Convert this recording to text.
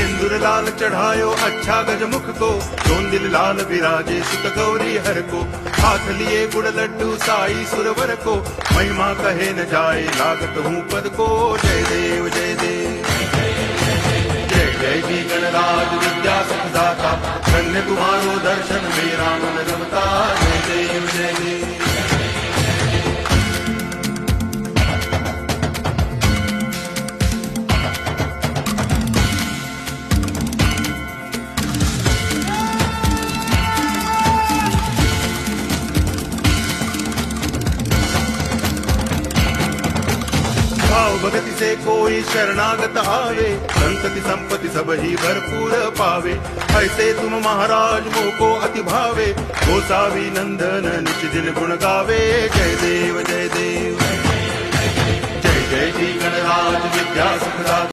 सिंदूर लाल चढ़ायो अच्छा गजमुख को, दोन दिल लाल विराजे सुत गौरी हर को। हाथ लिए गुड़ लड्डू साई सुरवर को, महिमा कहे न जाए लागत हूँ पद को। जय देव जय देव जय जय जी गणराज विद्या सुखदाता, धन्य तुम्हारो दर्शन मेरा मन रमता। जय देव जय देव। भाव भगति से कोई शरणागत आवे, संतति संपत्ति सब ही भरपूर पावे। ऐसे तुम महाराज मोको अति भावे, गोसावी नंदन निज दिन गुण गावे। जय देव जय देव जय जय जी गणराज विद्या सुखदाता।